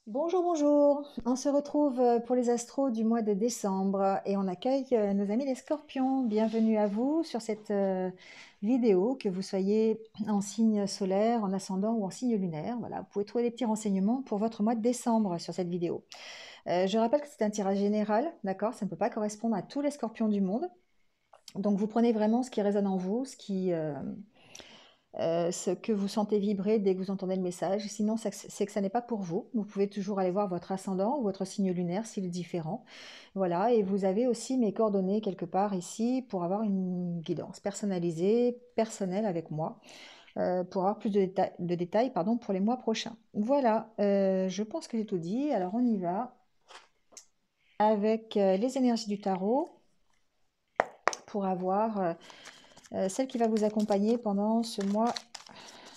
Bonjour, bonjour. On se retrouve pour les astros du mois de décembre et on accueille nos amis les scorpions. Bienvenue à vous sur cette vidéo, que vous soyez en signe solaire, en ascendant ou en signe lunaire. Voilà, vous pouvez trouver des petits renseignements pour votre mois de décembre sur cette vidéo. Je rappelle que c'est un tirage général, d'accord? Ça ne peut pas correspondre à tous les scorpions du monde. Donc vous prenez vraiment ce qui résonne en vous, ce que vous sentez vibrer dès que vous entendez le message. Sinon, c'est que ça n'est pas pour vous. Vous pouvez toujours aller voir votre ascendant ou votre signe lunaire s'il est différent. Voilà, et vous avez aussi mes coordonnées quelque part ici pour avoir une guidance personnalisée, personnelle avec moi, pour avoir plus de détails pardon, pour les mois prochains. Voilà, je pense que j'ai tout dit. Alors on y va avec les énergies du tarot pour avoir celle qui va vous accompagner pendant ce mois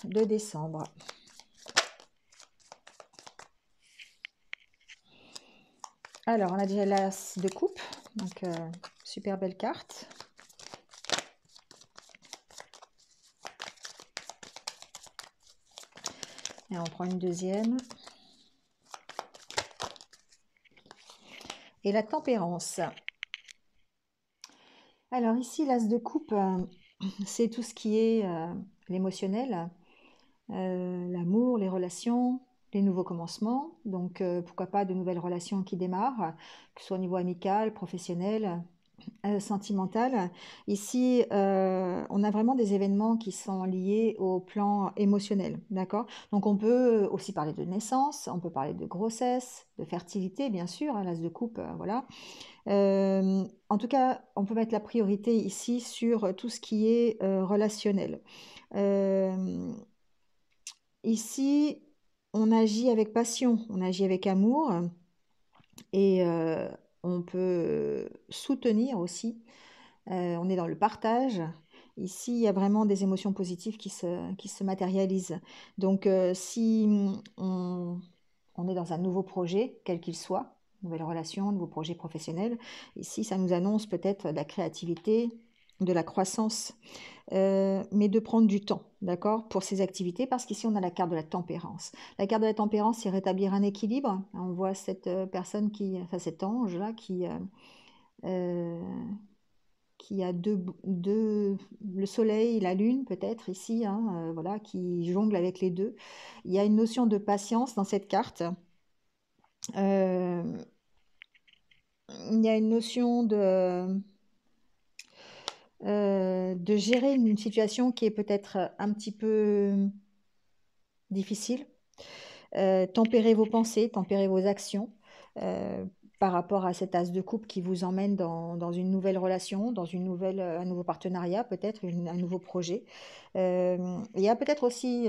de décembre. Alors, on a déjà l'as de coupe, donc super belle carte. Et on prend une deuxième. Et la tempérance. Alors ici, l'as de coupe, c'est tout ce qui est l'émotionnel, l'amour, les relations, les nouveaux commencements. Donc pourquoi pas de nouvelles relations qui démarrent, que ce soit au niveau amical, professionnel, sentimentale. Ici, on a vraiment des événements qui sont liés au plan émotionnel, d'accord? Donc on peut aussi parler de naissance, on peut parler de grossesse, de fertilité, bien sûr, hein, l'as de coupe, voilà. En tout cas, on peut mettre la priorité ici sur tout ce qui est relationnel. Ici, on agit avec passion, on agit avec amour et on peut soutenir aussi. On est dans le partage. Ici, il y a vraiment des émotions positives qui se matérialisent. Donc, si on est dans un nouveau projet, quel qu'il soit, nouvelle relation, nouveau projet professionnel, ici, ça nous annonce peut-être de la créativité, de la croissance, mais de prendre du temps, d'accord, pour ces activités, parce qu'ici, on a la carte de la tempérance. La carte de la tempérance, c'est rétablir un équilibre. On voit cette personne enfin cet ange-là euh, qui a le soleil, la lune peut-être ici, hein, voilà, qui jongle avec les deux. Il y a une notion de patience dans cette carte. Euh, il y a une notion de gérer une situation qui est peut-être un petit peu difficile. Tempérer vos pensées, tempérer vos actions. euh, Par rapport à cet as de coupe qui vous emmène dans une nouvelle relation, dans un nouveau partenariat, peut-être un nouveau projet. Il y a peut-être aussi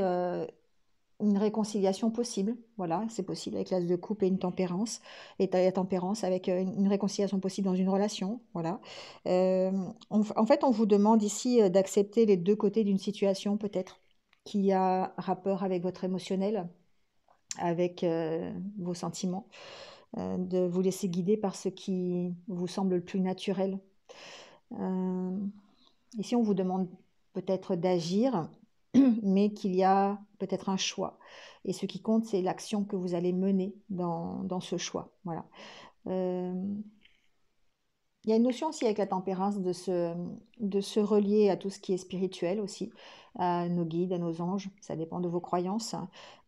une réconciliation possible. Voilà, c'est possible avec l'as de coupe et une tempérance. Et la tempérance avec une réconciliation possible dans une relation. Voilà. En fait, on vous demande ici d'accepter les deux côtés d'une situation, peut-être, qui a rapport avec votre émotionnel, avec vos sentiments, de vous laisser guider par ce qui vous semble le plus naturel. Euh, Ici, on vous demande peut-être d'agir, mais qu'il y a peut-être un choix. Et ce qui compte, c'est l'action que vous allez mener dans ce choix. Voilà. Euh, il y a une notion aussi avec la tempérance de se relier à tout ce qui est spirituel aussi, à nos guides, à nos anges, ça dépend de vos croyances,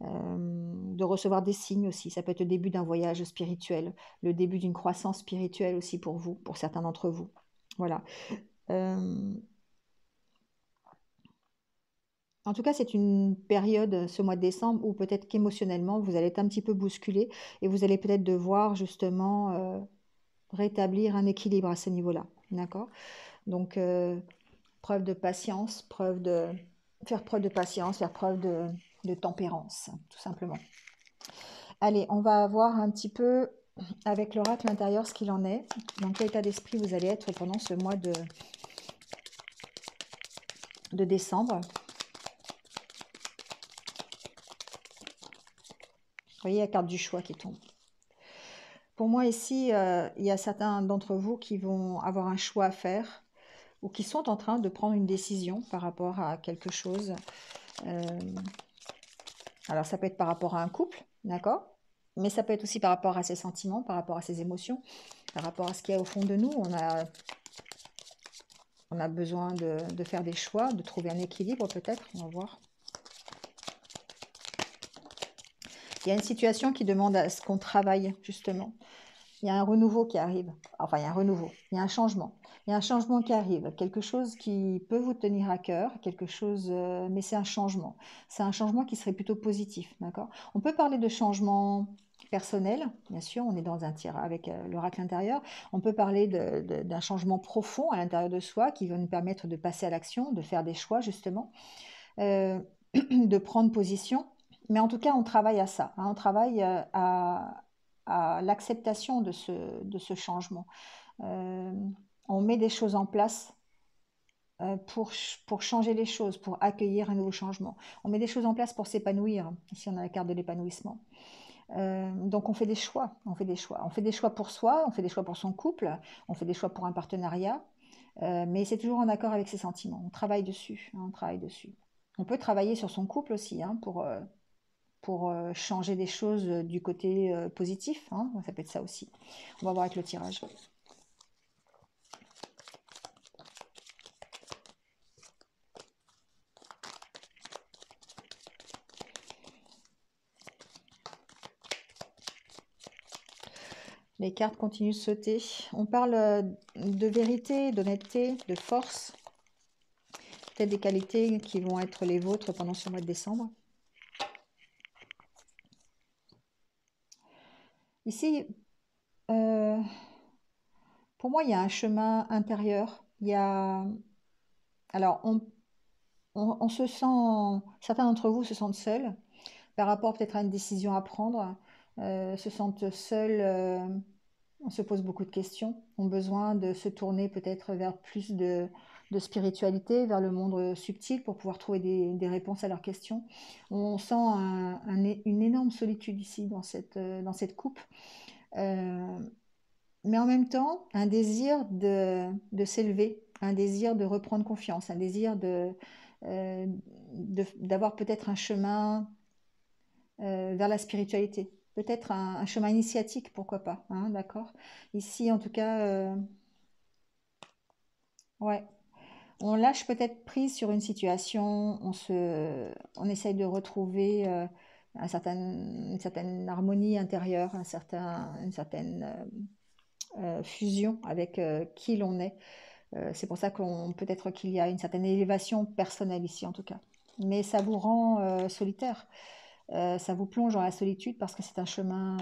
de recevoir des signes aussi, ça peut être le début d'un voyage spirituel, le début d'une croissance spirituelle aussi pour vous, pour certains d'entre vous. Voilà. Euh, En tout cas, c'est une période, ce mois de décembre, où peut-être qu'émotionnellement, vous allez être un petit peu bousculé et vous allez peut-être devoir justement rétablir un équilibre à ce niveau-là. D'accord? Donc, preuve de patience, faire preuve de patience, faire preuve de tempérance, tout simplement. Allez, on va voir un petit peu avec l'oracle intérieur ce qu'il en est. Dans quel état d'esprit vous allez être pendant ce mois de décembre. Vous voyez la carte du choix qui tombe. Pour moi, ici, il y a certains d'entre vous qui vont avoir un choix à faire ou qui sont en train de prendre une décision par rapport à quelque chose. Alors, ça peut être par rapport à un couple, d'accord? mais ça peut être aussi par rapport à ses sentiments, par rapport à ses émotions, par rapport à ce qu'il y a au fond de nous. On a besoin de faire des choix, de trouver un équilibre peut-être, on va voir. Il y a une situation qui demande à ce qu'on travaille, justement. Il y a un renouveau qui arrive. Enfin, il y a un renouveau, il y a un changement. Il y a un changement qui arrive, quelque chose qui peut vous tenir à cœur, quelque chose, mais c'est un changement. C'est un changement qui serait plutôt positif, d'accord? On peut parler de changement personnel, bien sûr, on est dans un tir avec l'oracle intérieur. On peut parler d'un changement profond à l'intérieur de soi qui va nous permettre de passer à l'action, de faire des choix, justement, euh, de prendre position. Mais en tout cas, on travaille à ça, hein, on travaille à l'acceptation de ce changement. Euh, on met des choses en place pour changer les choses, pour accueillir un nouveau changement. On met des choses en place pour s'épanouir. Ici, on a la carte de l'épanouissement. Donc, on fait des choix. On fait des choix. On fait des choix pour soi, on fait des choix pour son couple, on fait des choix pour un partenariat. Mais c'est toujours en accord avec ses sentiments. On travaille dessus, hein, on travaille dessus. On peut travailler sur son couple aussi, hein, pour changer des choses du côté positif, hein, ça peut être ça aussi. On va voir avec le tirage. Les cartes continuent de sauter. On parle de vérité, d'honnêteté, de force. Peut-être des qualités qui vont être les vôtres pendant ce mois de décembre. Ici, pour moi, il y a un chemin intérieur. Il y a... Alors, on se sent... Certains d'entre vous se sentent seuls par rapport peut-être à une décision à prendre, se sentent seuls, on se pose beaucoup de questions, ont besoin de se tourner peut-être vers plus de spiritualité, vers le monde subtil pour pouvoir trouver des réponses à leurs questions. On sent une énorme solitude ici dans cette coupe, euh, mais en même temps un désir de s'élever, un désir de reprendre confiance, un désir d'avoir peut-être un chemin vers la spiritualité. Peut-être un chemin initiatique, pourquoi pas, hein, d'accord. Ici, en tout cas, ouais, on lâche peut-être prise sur une situation, on essaye de retrouver une certaine harmonie intérieure, une certaine fusion avec qui l'on est. C'est pour ça qu'on peut-être qu'il y a une certaine élévation personnelle ici, en tout cas. Mais ça vous rend solitaire. Ça vous plonge dans la solitude parce que c'est un chemin,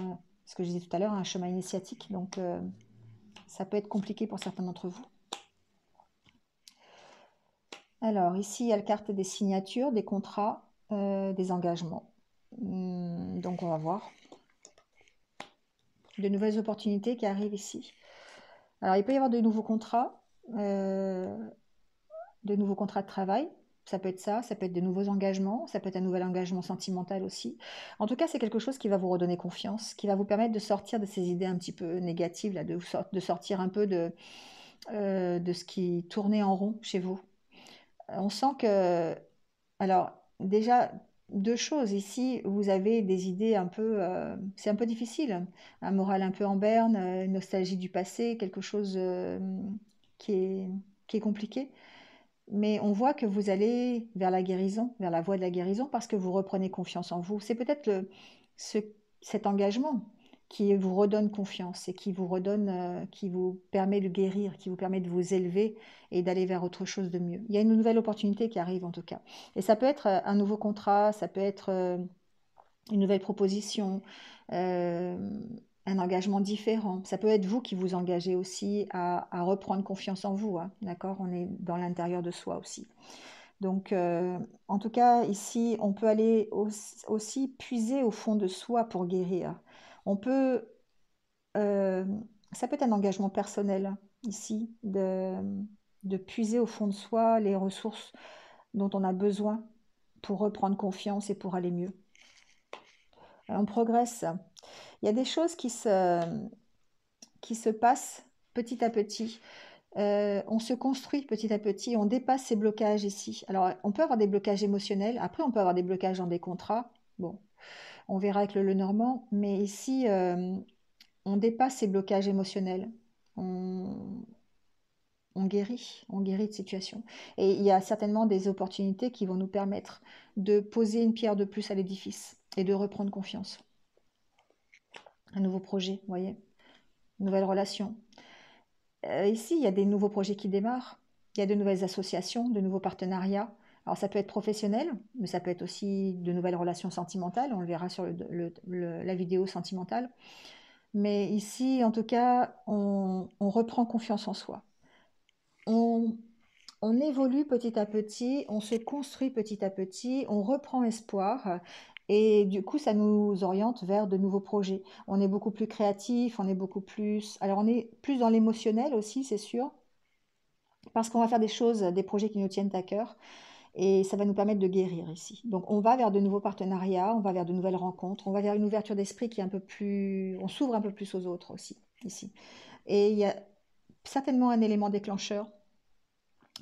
ce que je disais tout à l'heure, un chemin initiatique. Donc, ça peut être compliqué pour certains d'entre vous. Alors, ici, il y a la carte des signatures, des contrats, des engagements. Donc, on va voir. De nouvelles opportunités qui arrivent ici. Alors, il peut y avoir de nouveaux contrats de travail. Ça peut être ça peut être de nouveaux engagements, ça peut être un nouvel engagement sentimental aussi. En tout cas, c'est quelque chose qui va vous redonner confiance, qui va vous permettre de sortir de ces idées un petit peu négatives, là, de sortir un peu de ce qui tournait en rond chez vous. On sent que, alors déjà, deux choses. Ici, vous avez des idées un peu, c'est un peu difficile, un moral un peu en berne, une nostalgie du passé, quelque chose qui est, qui est compliqué. Mais on voit que vous allez vers la guérison, vers la voie de la guérison, parce que vous reprenez confiance en vous. C'est peut-être ce, cet engagement qui vous redonne confiance et qui vous redonne, qui vous permet de guérir, qui vous permet de vous élever et d'aller vers autre chose de mieux. Il y a une nouvelle opportunité qui arrive en tout cas. Et ça peut être un nouveau contrat, ça peut être une nouvelle proposition, euh, un engagement différent. Ça peut être vous qui vous engagez aussi à reprendre confiance en vous, hein, d'accord? On est dans l'intérieur de soi aussi. Donc, en tout cas, ici, on peut aller aussi puiser au fond de soi pour guérir. On peut, euh, ça peut être un engagement personnel ici, de puiser au fond de soi les ressources dont on a besoin pour reprendre confiance et pour aller mieux. On progresse. Il y a des choses qui se passent petit à petit. On se construit petit à petit, on dépasse ces blocages ici. Alors, on peut avoir des blocages émotionnels, après on peut avoir des blocages dans des contrats. Bon, On verra avec le Lenormand, mais ici, on dépasse ces blocages émotionnels. On, on guérit de situation. Et il y a certainement des opportunités qui vont nous permettre de poser une pierre de plus à l'édifice et de reprendre confiance. Un nouveau projet, vous voyez, une nouvelle relation. Ici, il y a des nouveaux projets qui démarrent. Il y a de nouvelles associations, de nouveaux partenariats. Alors ça peut être professionnel, mais ça peut être aussi de nouvelles relations sentimentales. On le verra sur la vidéo sentimentale. Mais ici, en tout cas, on reprend confiance en soi. On évolue petit à petit, on se construit petit à petit, on reprend espoir et du coup, ça nous oriente vers de nouveaux projets. On est beaucoup plus créatif, on est beaucoup plus... Alors, on est plus dans l'émotionnel aussi, c'est sûr, parce qu'on va faire des choses, des projets qui nous tiennent à cœur et ça va nous permettre de guérir ici. Donc, on va vers de nouveaux partenariats, on va vers de nouvelles rencontres, on va vers une ouverture d'esprit qui est un peu plus... On s'ouvre un peu plus aux autres aussi, ici. Et il y a certainement un élément déclencheur,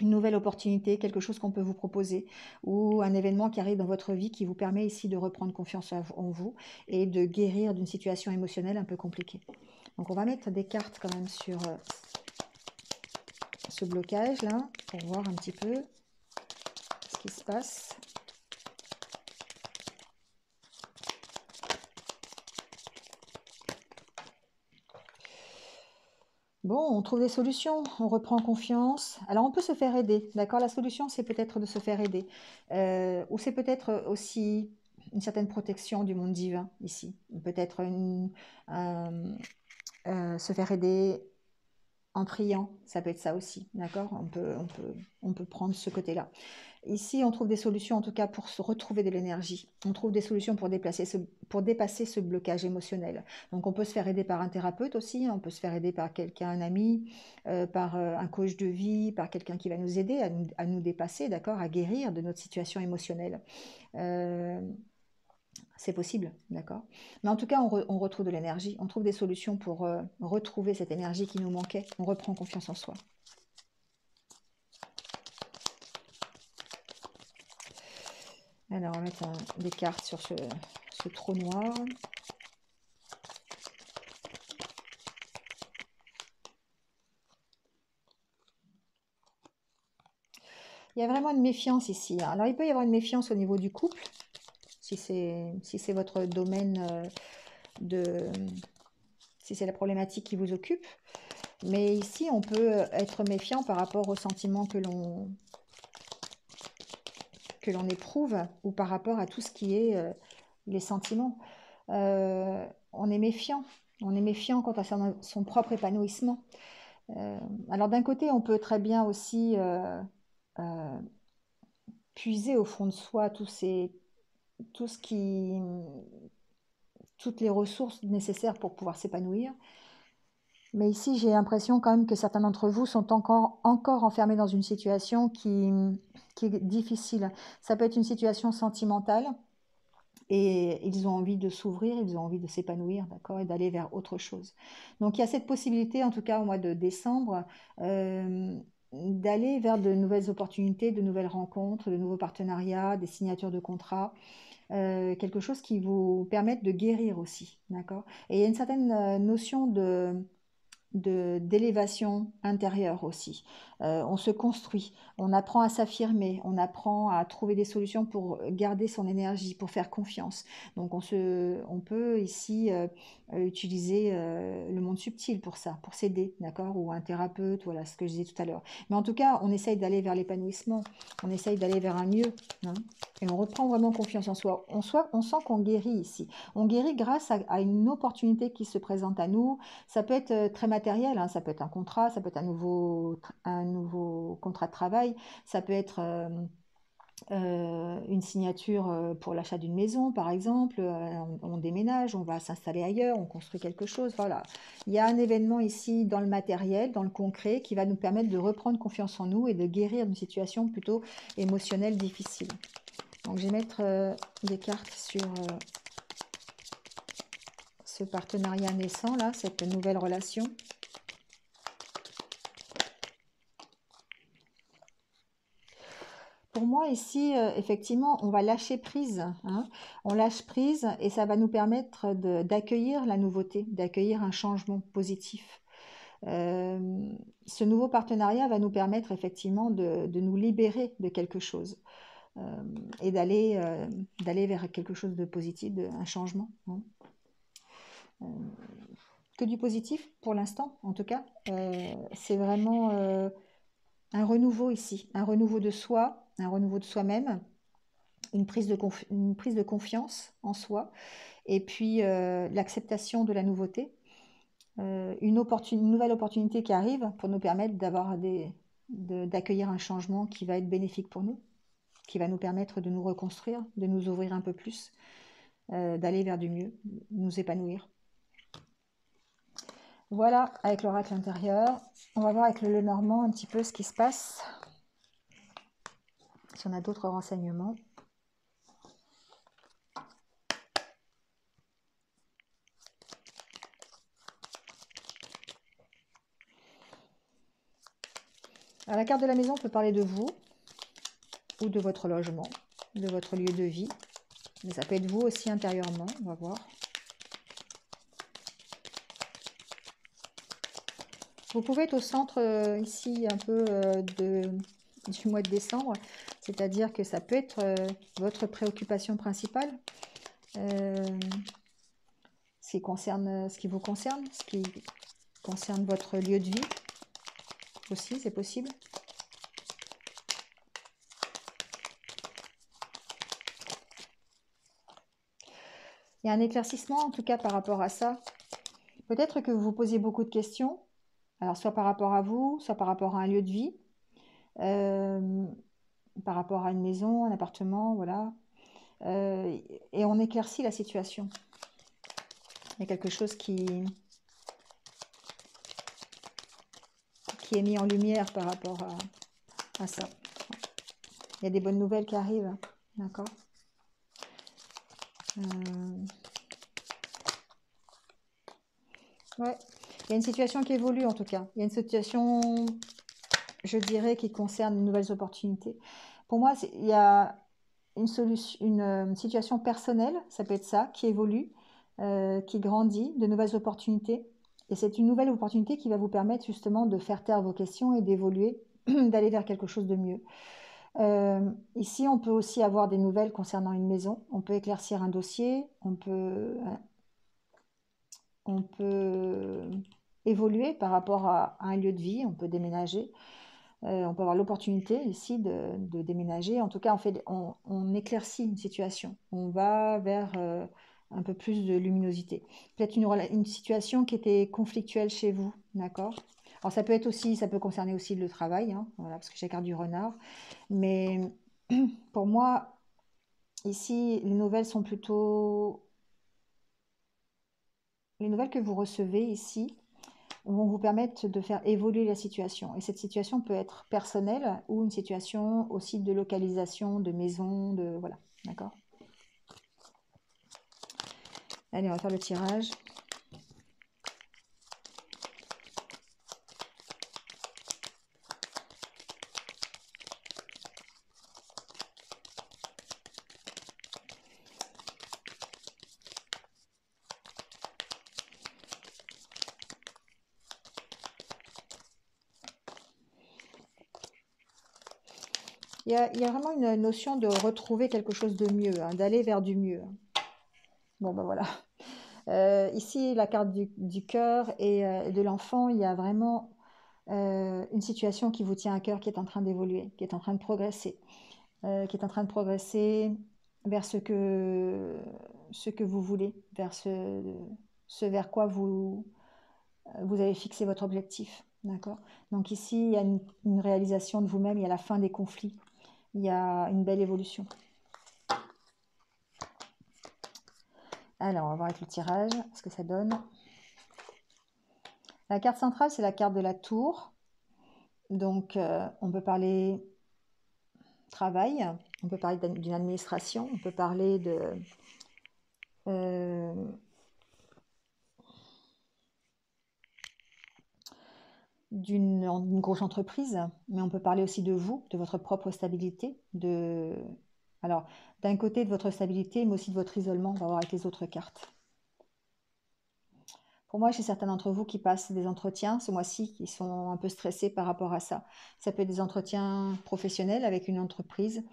une nouvelle opportunité, quelque chose qu'on peut vous proposer, ou un événement qui arrive dans votre vie qui vous permet ici de reprendre confiance en vous et de guérir d'une situation émotionnelle un peu compliquée. Donc on va mettre des cartes quand même sur ce blocage là, pour voir un petit peu ce qui se passe. Bon, on trouve des solutions, on reprend confiance. Alors, on peut se faire aider, d'accord? La solution, c'est peut-être de se faire aider. Ou c'est peut-être aussi une certaine protection du monde divin, ici. Peut-être se faire aider en priant, ça peut être ça aussi, d'accord? On peut prendre ce côté-là. Ici, on trouve des solutions, en tout cas, pour se retrouver de l'énergie. On trouve des solutions pour dépasser ce blocage émotionnel. Donc, on peut se faire aider par un thérapeute aussi, on peut se faire aider par quelqu'un, un ami, par un coach de vie, par quelqu'un qui va nous aider à nous dépasser, d'accord, à guérir de notre situation émotionnelle. C'est possible, d'accord? Mais en tout cas, on retrouve de l'énergie, on trouve des solutions pour retrouver cette énergie qui nous manquait. On reprend confiance en soi. Alors, on va mettre des cartes sur ce trou noir. Il y a vraiment une méfiance ici, hein. Alors, il peut y avoir une méfiance au niveau du couple, si c'est votre domaine si c'est la problématique qui vous occupe. Mais ici, on peut être méfiant par rapport aux sentiments que l'on éprouve ou par rapport à tout ce qui est les sentiments. On est méfiant. On est méfiant quant à son propre épanouissement. Alors d'un côté, on peut très bien aussi puiser au fond de soi toutes les ressources nécessaires pour pouvoir s'épanouir. Mais ici, j'ai l'impression quand même que certains d'entre vous sont encore enfermés dans une situation qui est difficile. Ça peut être une situation sentimentale et ils ont envie de s'ouvrir, ils ont envie de s'épanouir, d'accord, et d'aller vers autre chose. Donc il y a cette possibilité, en tout cas au mois de décembre, d'aller vers de nouvelles opportunités, de nouvelles rencontres, de nouveaux partenariats, des signatures de contrats. Quelque chose qui vous permette de guérir aussi, d'accord? Et il y a une certaine notion d'élévation intérieure aussi. On se construit, on apprend à s'affirmer, on apprend à trouver des solutions pour garder son énergie, pour faire confiance. Donc on peut ici utiliser le monde subtil pour ça, pour s'aider, d'accord? Ou un thérapeute, voilà ce que je disais tout à l'heure. Mais en tout cas, on essaye d'aller vers l'épanouissement, on essaye d'aller vers un mieux, hein, et on reprend vraiment confiance en soi. On sent qu'on guérit ici. On guérit grâce à une opportunité qui se présente à nous. Ça peut être très matériel, hein, ça peut être un contrat, ça peut être un nouveau contrat de travail, ça peut être une signature pour l'achat d'une maison, par exemple. On déménage, on va s'installer ailleurs, on construit quelque chose. Voilà. Il y a un événement ici dans le matériel, dans le concret, qui va nous permettre de reprendre confiance en nous et de guérir d'une situation plutôt émotionnelle difficile. Donc, je vais mettre des cartes sur ce partenariat naissant, là, cette nouvelle relation. Pour moi, moi, ici, effectivement, on va lâcher prise, hein. On lâche prise et ça va nous permettre d'accueillir la nouveauté, d'accueillir un changement positif. Ce nouveau partenariat va nous permettre effectivement de nous libérer de quelque chose et d'aller vers quelque chose de positif, un changement, hein. Euh, que du positif pour l'instant, en tout cas. C'est vraiment un renouveau ici, un renouveau de soi, un renouveau de soi-même, une prise de confiance en soi, et puis l'acceptation de la nouveauté, une nouvelle opportunité qui arrive pour nous permettre d'accueillir un changement qui va être bénéfique pour nous, qui va nous permettre de nous reconstruire, de nous ouvrir un peu plus, d'aller vers du mieux, nous épanouir. Voilà, avec l'oracle intérieur. On va voir avec le Lenormand un petit peu ce qui se passe. Si on a d'autres renseignements. Alors, la carte de la maison peut parler de vous ou de votre logement, de votre lieu de vie. Mais ça peut être vous aussi intérieurement, on va voir. Vous pouvez être au centre ici un peu du mois de décembre, c'est-à-dire que ça peut être votre préoccupation principale, ce qui vous concerne, ce qui concerne votre lieu de vie aussi, c'est possible. Il y a un éclaircissement en tout cas par rapport à ça. Peut-être que vous vous posiez beaucoup de questions, alors soit par rapport à vous, soit par rapport à un lieu de vie, par rapport à une maison, un appartement, voilà. Et on éclaircit la situation. Il y a quelque chose qui est mis en lumière par rapport à ça. Il y a des bonnes nouvelles qui arrivent, d'accord. Ouais, il y a une situation qui évolue en tout cas. Il y a une situation, je dirais, qui concerne de nouvelles opportunités. Pour moi, il y a une situation personnelle, ça peut être ça, qui évolue, qui grandit, de nouvelles opportunités. Et c'est une nouvelle opportunité qui va vous permettre justement de faire taire vos questions et d'évoluer, d'aller vers quelque chose de mieux. Ici, on peut aussi avoir des nouvelles concernant une maison. On peut éclaircir un dossier, on peut évoluer par rapport à un lieu de vie, on peut déménager. On peut avoir l'opportunité ici de déménager. En tout cas, on éclaircit une situation. On va vers un peu plus de luminosité. Peut-être une situation qui était conflictuelle chez vous, d'accord? Alors ça peut concerner aussi le travail, hein, voilà, parce que j'ai la carte du renard. Mais pour moi, ici, les nouvelles que vous recevez ici vont vous permettre de faire évoluer la situation. Et cette situation peut être personnelle ou une situation aussi de localisation, de maison, voilà, d'accord? Allez, on va faire le tirage. Il y a vraiment une notion de retrouver quelque chose de mieux, hein, d'aller vers du mieux. Bon, ben voilà. Ici, la carte du cœur et de l'enfant, il y a vraiment une situation qui vous tient à cœur, qui est en train d'évoluer, qui est en train de progresser, vers ce que vous voulez, vers ce vers quoi vous avez fixé votre objectif. D'accord? Donc ici, il y a une réalisation de vous-même, il y a la fin des conflits, il y a une belle évolution. Alors, on va voir avec le tirage ce que ça donne. La carte centrale, c'est la carte de la tour. Donc, on peut parler travail, on peut parler d'une administration, on peut parler d'une grosse entreprise, mais on peut parler aussi de vous, de votre propre stabilité, alors, d'un côté de votre stabilité, mais aussi de votre isolement. On va voir avec les autres cartes. Pour moi, j'ai certains d'entre vous qui passent des entretiens ce mois-ci, qui sont un peu stressés par rapport à ça. Ça peut être des entretiens professionnels avec une entreprise,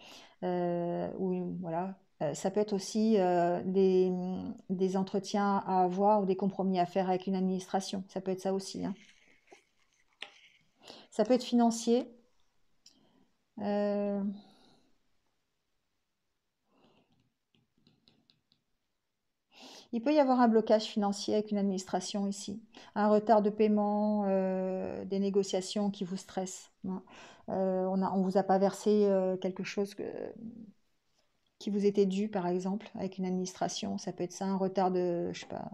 ou voilà. Ça peut être aussi des entretiens à avoir ou des compromis à faire avec une administration. Ça peut être ça aussi, hein. Ça peut être financier. Euh, Il peut y avoir un blocage financier avec une administration ici, un retard de paiement, des négociations qui vous stressent, hein. On vous a pas versé quelque chose qui vous était dû, par exemple, avec une administration. Ça peut être ça, un retard de, je sais pas,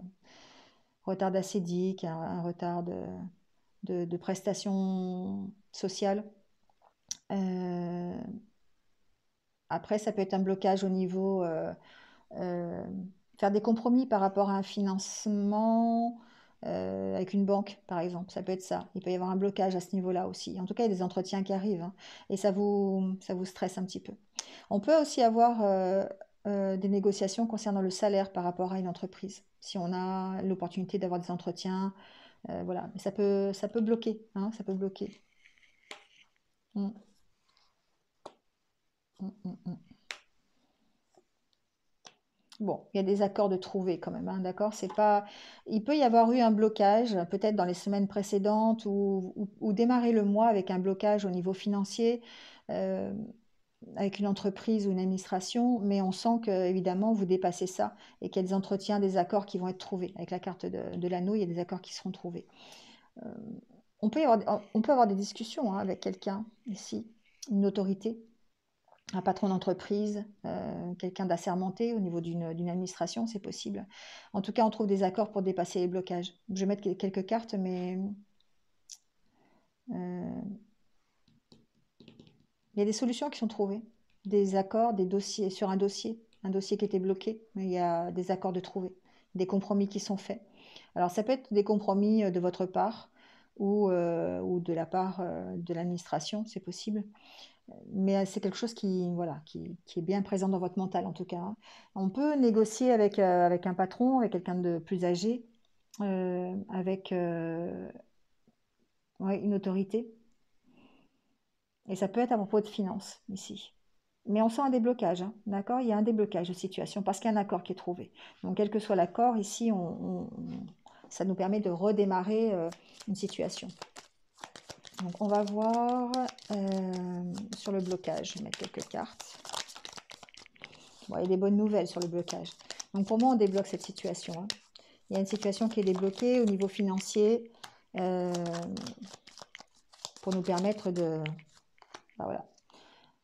retard d'acédique, un retard de prestations sociales. Euh, Après, ça peut être un blocage au niveau euh, faire des compromis par rapport à un financement avec une banque, par exemple. Ça peut être ça. Il peut y avoir un blocage à ce niveau-là aussi. En tout cas, il y a des entretiens qui arrivent, hein, et ça vous stresse un petit peu. On peut aussi avoir des négociations concernant le salaire par rapport à une entreprise. Si on a l'opportunité d'avoir des entretiens, voilà. Mais ça peut bloquer, hein, ça peut bloquer. Mm, mm, mm, mm. Bon, il y a des accords de trouver quand même, hein, d'accord? C'est pas... Il peut y avoir eu un blocage, peut-être dans les semaines précédentes, ou démarrer le mois avec un blocage au niveau financier, euh, avec une entreprise ou une administration, mais on sent que, évidemment, vous dépassez ça et qu'il y a des entretiens, des accords qui vont être trouvés. Avec la carte de l'anneau, il y a des accords qui seront trouvés. Euh, on peut avoir des discussions, hein, avec quelqu'un ici, une autorité, un patron d'entreprise, quelqu'un d'assermenté au niveau d'une administration, c'est possible. En tout cas, on trouve des accords pour dépasser les blocages. Je vais mettre quelques cartes, mais euh, il y a des solutions qui sont trouvées. Des accords, des dossiers sur un dossier qui était bloqué, mais il y a des accords de trouver, des compromis qui sont faits. Alors ça peut être des compromis de votre part ou de la part de l'administration, c'est possible. Mais c'est quelque chose qui, voilà, qui est bien présent dans votre mental en tout cas, hein. On peut négocier avec un patron, avec quelqu'un de plus âgé, avec ouais, une autorité. Et ça peut être à propos de finances ici. Mais on sent un déblocage, hein, d'accord? Il y a un déblocage de situation parce qu'il y a un accord qui est trouvé. Donc, quel que soit l'accord, ici, ça nous permet de redémarrer une situation. Donc, on va voir sur le blocage. Je vais mettre quelques cartes. Bon, il y a des bonnes nouvelles sur le blocage. Donc, pour moi, on débloque cette situation, hein. Il y a une situation qui est débloquée au niveau financier euh, pour nous permettre de... bah, voilà,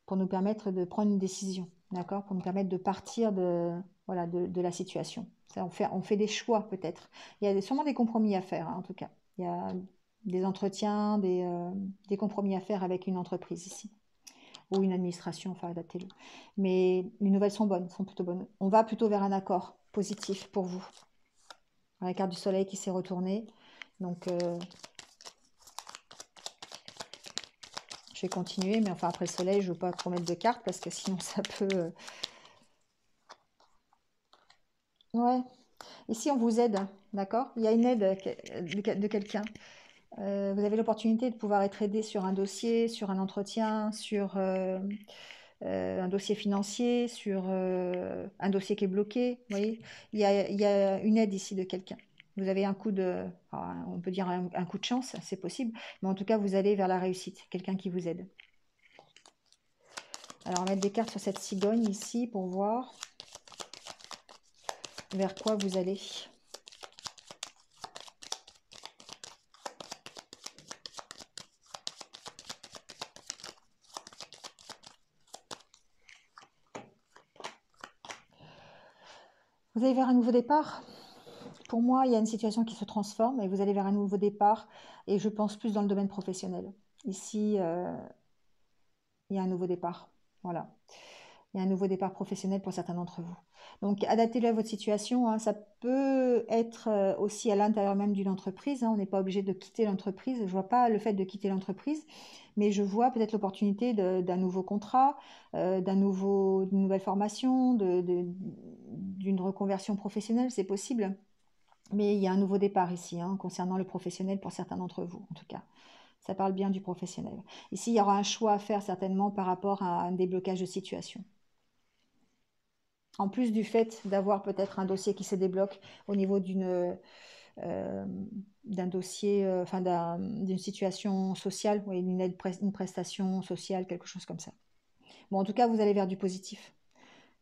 pour nous permettre de prendre une décision, d'accord? Pour nous permettre de partir voilà, de la situation. Ça, on fait des choix peut-être. Il y a sûrement des compromis à faire, hein, en tout cas. Il y a des entretiens, des compromis à faire avec une entreprise ici, ou une administration, enfin adaptez-le. Mais les nouvelles sont bonnes, sont plutôt bonnes. On va plutôt vers un accord positif pour vous. La carte du soleil qui s'est retournée. Donc, je vais continuer, mais enfin après le soleil, je ne veux pas trop mettre de cartes parce que sinon ça peut... Ouais, ici on vous aide, d'accord? Il y a une aide de quelqu'un. Vous avez l'opportunité de pouvoir être aidé sur un dossier, sur un entretien, sur un dossier financier, sur un dossier qui est bloqué. Vous voyez, il y a une aide ici de quelqu'un. Vous avez un coup enfin, on peut dire un coup de chance, c'est possible, mais en tout cas vous allez vers la réussite, quelqu'un qui vous aide. Alors on va mettre des cartes sur cette cigogne ici pour voir vers quoi vous allez. Vous allez vers un nouveau départ. Pour moi, il y a une situation qui se transforme et vous allez vers un nouveau départ. Et je pense plus dans le domaine professionnel. Ici, il y a un nouveau départ. Voilà. Il y a un nouveau départ professionnel pour certains d'entre vous. Donc, adaptez-le à votre situation, hein. Ça peut être aussi à l'intérieur même d'une entreprise, hein. On n'est pas obligé de quitter l'entreprise. Je ne vois pas le fait de quitter l'entreprise, mais je vois peut-être l'opportunité d'un nouveau contrat, d'une nouvelle formation, d'une reconversion professionnelle, c'est possible. Mais il y a un nouveau départ ici, hein, concernant le professionnel pour certains d'entre vous, en tout cas. Ça parle bien du professionnel. Ici, il y aura un choix à faire certainement par rapport à un déblocage de situation. En plus du fait d'avoir peut-être un dossier qui se débloque au niveau euh, d'un dossier, enfin d'une situation sociale, oui, une prestation sociale, quelque chose comme ça. Bon, en tout cas, vous allez vers du positif.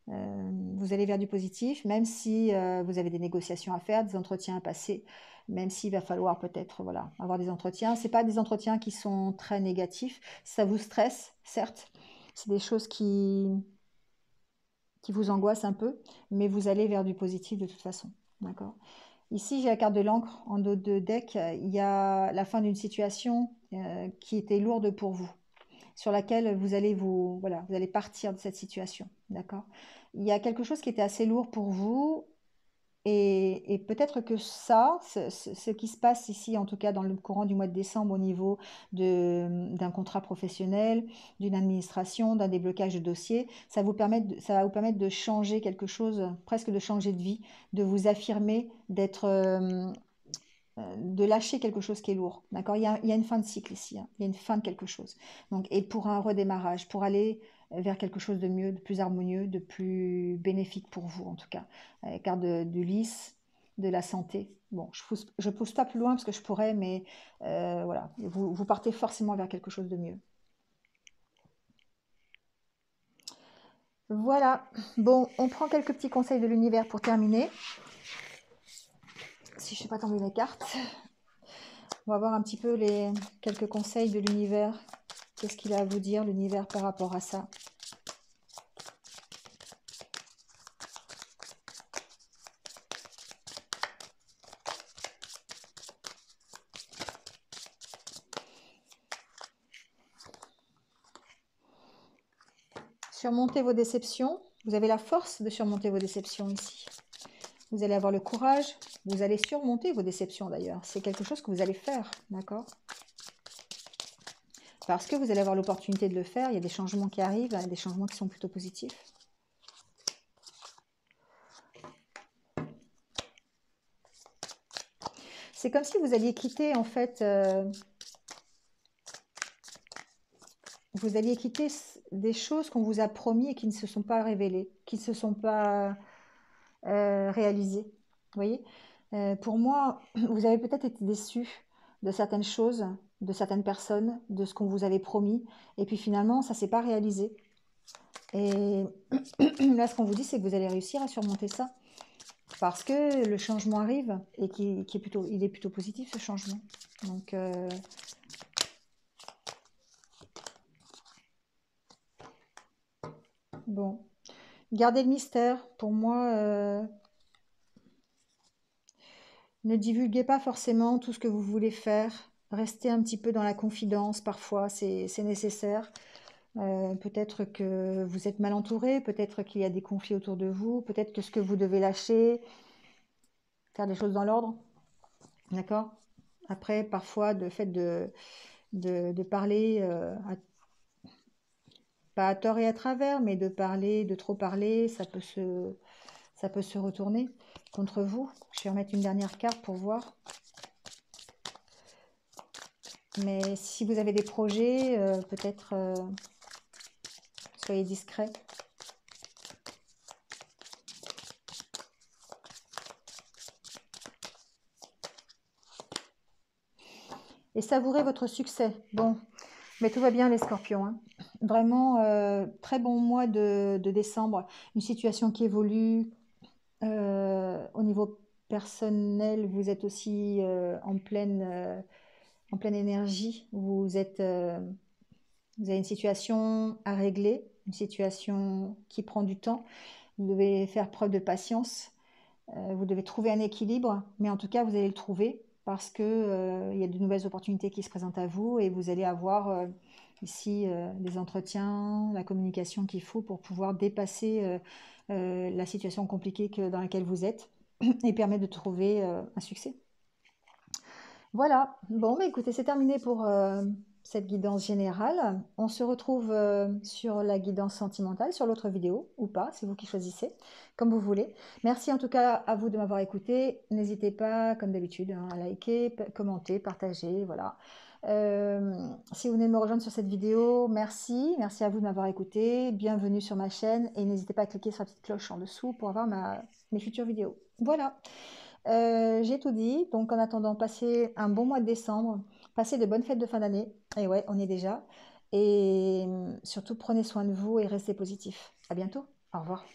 Vous allez vers du positif, même si vous avez des négociations à faire, des entretiens à passer, même s'il va falloir peut-être voilà, avoir des entretiens. Ce pas des entretiens qui sont très négatifs. Ça vous stresse, certes. C'est des choses qui vous angoissent un peu, mais vous allez vers du positif de toute façon. D'accord. Ici, j'ai la carte de l'encre en dos de deck. Il y a la fin d'une situation qui était lourde pour vous, sur laquelle voilà, vous allez partir de cette situation. D'accord. Il y a quelque chose qui était assez lourd pour vous. Et peut-être que ça, ce qui se passe ici, en tout cas dans le courant du mois de décembre, au niveau d'un contrat professionnel, d'une administration, d'un déblocage de dossier, ça va vous permettre de changer quelque chose, presque de changer de vie, de vous affirmer, de lâcher quelque chose qui est lourd. D'accord. Il y a une fin de cycle ici, hein. Il y a une fin de quelque chose. Donc, et pour un redémarrage, pour aller vers quelque chose de mieux, de plus harmonieux, de plus bénéfique pour vous en tout cas. Carte du lys, de la santé. Bon, je pousse pas plus loin parce que je pourrais, mais voilà, vous partez forcément vers quelque chose de mieux. Voilà. Bon, on prend quelques petits conseils de l'univers pour terminer. Si je ne fais pas tomber mes cartes. On va voir un petit peu quelques conseils de l'univers. Qu'est-ce qu'il a à vous dire, l'univers, par rapport à ça? Surmonter vos déceptions. Vous avez la force de surmonter vos déceptions ici. Vous allez avoir le courage. Vous allez surmonter vos déceptions d'ailleurs. C'est quelque chose que vous allez faire, d'accord? Parce que vous allez avoir l'opportunité de le faire. Il y a des changements qui arrivent, des changements qui sont plutôt positifs. C'est comme si vous alliez quitter, en fait, vous alliez quitter des choses qu'on vous a promis et qui ne se sont pas révélées, qui ne se sont pas réalisées. Vous voyez? Pour moi, vous avez peut-être été déçu de certaines choses, de certaines personnes, de ce qu'on vous avait promis, et puis finalement, ça ne s'est pas réalisé. Et là, ce qu'on vous dit, c'est que vous allez réussir à surmonter ça, parce que le changement arrive, et il est plutôt positif, ce changement. Donc, bon. Gardez le mystère. Pour moi, ne divulguez pas forcément tout ce que vous voulez faire. Restez un petit peu dans la confidence, parfois, c'est nécessaire. Peut-être que vous êtes mal entouré, peut-être qu'il y a des conflits autour de vous, peut-être que ce que vous devez lâcher, faire des choses dans l'ordre, d'accord? Après, parfois, le fait de parler, pas à tort et à travers, mais de parler, de trop parler, ça peut se retourner contre vous. Je vais remettre une dernière carte pour voir. Mais si vous avez des projets, peut-être soyez discret. Et savourez votre succès. Bon, mais tout va bien les scorpions, hein. Vraiment, très bon mois de décembre. Une situation qui évolue. Au niveau personnel, vous êtes aussi en pleine énergie. Vous avez une situation à régler, une situation qui prend du temps. Vous devez faire preuve de patience. Vous devez trouver un équilibre, mais en tout cas, vous allez le trouver parce que il y a de nouvelles opportunités qui se présentent à vous et vous allez avoir ici des entretiens, la communication qu'il faut pour pouvoir dépasser la situation compliquée dans laquelle vous êtes et permettre de trouver un succès. Voilà, bon, bah, écoutez, c'est terminé pour cette guidance générale. On se retrouve sur la guidance sentimentale, sur l'autre vidéo, ou pas, c'est vous qui choisissez, comme vous voulez. Merci en tout cas à vous de m'avoir écouté. N'hésitez pas, comme d'habitude, hein, à liker, commenter, partager, voilà. Si vous venez me rejoindre sur cette vidéo, merci à vous de m'avoir écouté. Bienvenue sur ma chaîne et n'hésitez pas à cliquer sur la petite cloche en dessous pour avoir mes futures vidéos. Voilà. J'ai tout dit, donc en attendant, passez un bon mois de décembre, passez de bonnes fêtes de fin d'année, et ouais, on y est déjà, et surtout prenez soin de vous et restez positif. À bientôt, au revoir.